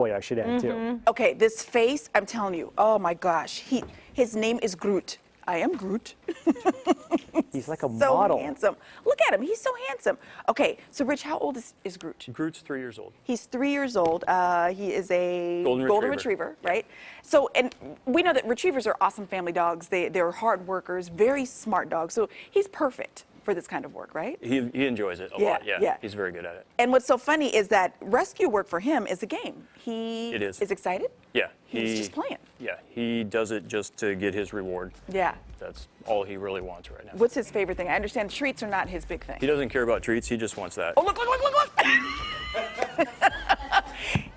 boy, I should add too. Okay, this face, I'm telling you, oh my gosh, his name is Groot. I am Groot. He's like a So model. handsome. Look at him, he's so handsome. Okay, so Rich, how old is Groot? Groot's 3 years old. He's 3 years old. He is a Golden retriever, right? So, and we know that retrievers are awesome family dogs. They're hard workers, very smart dogs. So he's perfect for this kind of work, right? He enjoys it a lot, yeah. He's very good at it. And what's so funny is that rescue work for him is a game. He is excited. Yeah. He's just playing. Yeah, he does it just to get his reward. Yeah. That's all he really wants right now. What's his favorite thing? I understand treats are not his big thing. He doesn't care about treats, he just wants that. Oh, look.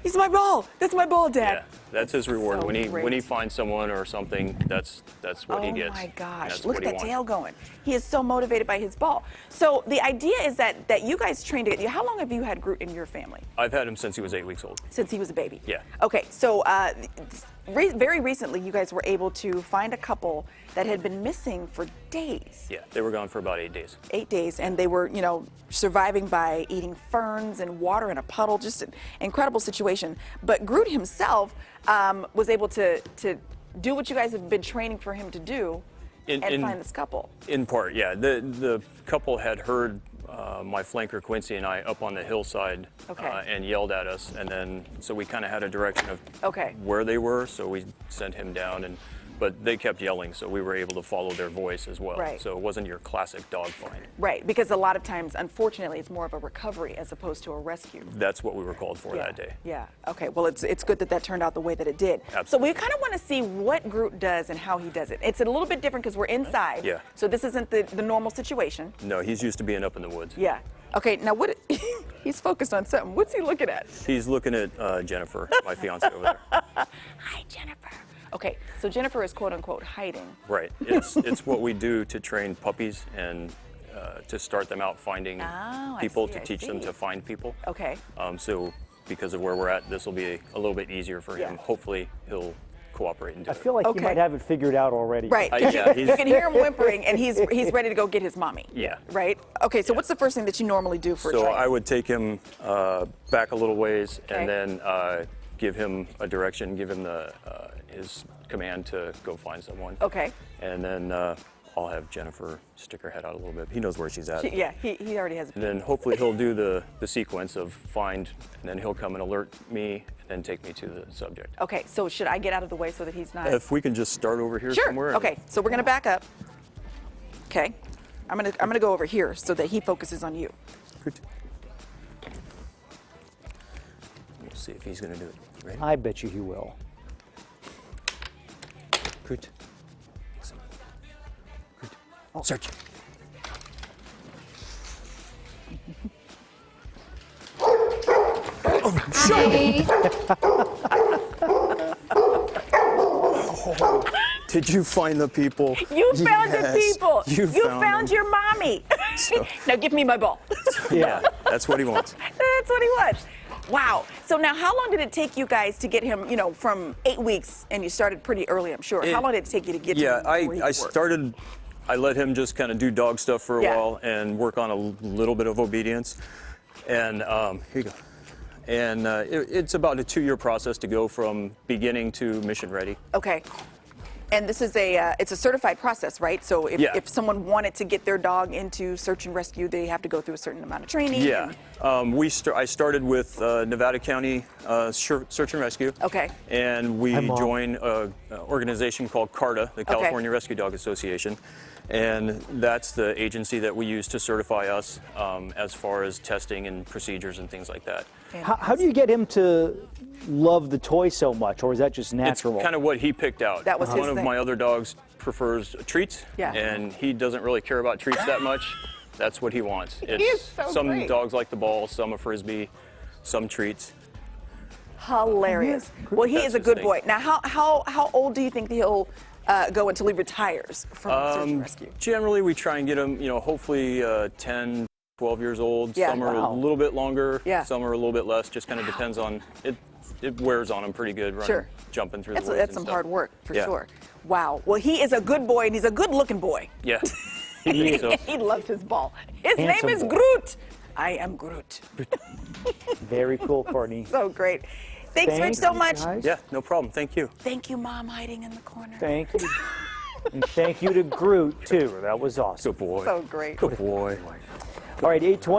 He's my ball. That's my ball, Dad. Yeah, that's his reward. So when he finds someone or something, that's what he gets. Oh my gosh! That's Look what at he that wants. tail going. He is so motivated by his ball. So the idea is that you guys trained together. How long have you had Groot in your family? I've had him since he was 8 weeks old. Since he was a baby. Yeah. Okay, so very recently, you guys were able to find a couple that had been missing for days. Yeah, they were gone for about 8 days. 8 days, and they were, surviving by eating ferns and water in a puddle. Just an incredible situation. But Groot himself was able to do what you guys have been training for him to do and find this couple. In part, yeah. The couple had heard my flanker Quincy and I up on the hillside and yelled at us, and then so we kind of had a direction of where they were, so we sent him down, but they kept yelling, so we were able to follow their voice as well. Right. So it wasn't your classic dog find. Right, because a lot of times, unfortunately, it's more of a recovery as opposed to a rescue. That's what we were called for that day. Yeah. Okay. Well, it's good that turned out the way that it did. Absolutely. So we kind of want to see what Groot does and how he does it. It's a little bit different because we're inside. Yeah. So this isn't the normal situation. No, he's used to being up in the woods. Yeah. Okay. Now what? He's focused on something. What's he looking at? He's looking at Jennifer, my fiance over there. Hi, Jennifer. Okay. So Jennifer is quote unquote hiding. Right. It's what we do to train puppies and to start them out finding people, to teach them to find people. Okay. So because of where we're at, this will be a little bit easier for him. Hopefully he'll cooperate and do I feel like he might have it figured out already. Right. You can hear him whimpering, and he's ready to go get his mommy. Yeah. Right? Okay, so what's the first thing that you normally do for a So train? I would take him back a little ways and then give him a direction, give him his command to go find someone. Okay. And then I'll have Jennifer stick her head out a little bit. He knows where she's at. He already has a And then hopefully he'll do the sequence of find, and then he'll come and alert me, and then take me to the subject. Okay, so should I get out of the way so that he's not? If we can just start over here Sure. somewhere. Okay, so we're gonna back up. Okay, I'm gonna go over here so that he focuses on you. Good. We'll see if he's gonna do it. You ready? I bet you he will. Good. Good. Search. Did you find the people? You found the people. You found your mommy. So- Now give me my ball. Yeah, that's what he wants. That's what he wants. Wow. So now, how long did it take you guys to get him? From 8 weeks, and you started pretty early, I'm sure. How long did it take you to get? Yeah, to him where he worked? I let him just kind of do dog stuff for a while and work on a little bit of obedience. And here you go. And it's about a 2-year process to go from beginning to mission ready. Okay. And this is it's a certified process, right? So if someone wanted to get their dog into search and rescue, they have to go through a certain amount of training. Yeah. I started with Nevada County Search and Rescue. Okay. And we joined an organization called CARTA, the California Rescue Dog Association. And that's the agency that we use to certify us as far as testing and procedures and things like that. How do you get him to love the toy so much, or is that just natural? It's kind of what he picked out. That was his One of thing. my other dogs prefers treats, and he doesn't really care about treats that much. That's what he wants. Some great. dogs like the ball, some a frisbee, some treats. Hilarious. Well, he is a good boy. Now, how old do you think he'll go until he retires from search and rescue? Generally, we try and get him, hopefully 10, 12 years old. Yeah. Some are a little bit longer. Yeah. Some are a little bit less. Just kind of depends on it. It wears on him pretty good. Running, jumping through the woods. That's some hard work for sure. Wow. Well, he is a good boy, and he's a good-looking boy. Yeah. He loves his ball. His name is Groot. I am Groot. Very cool, Courtney. So great. Thanks, Rich, so much. Guys. Yeah, no problem. Thank you. Thank you, Mom, hiding in the corner. Thank you. And thank you to Groot, too. That was awesome. Good boy. So great. Good boy. All right, 8:20.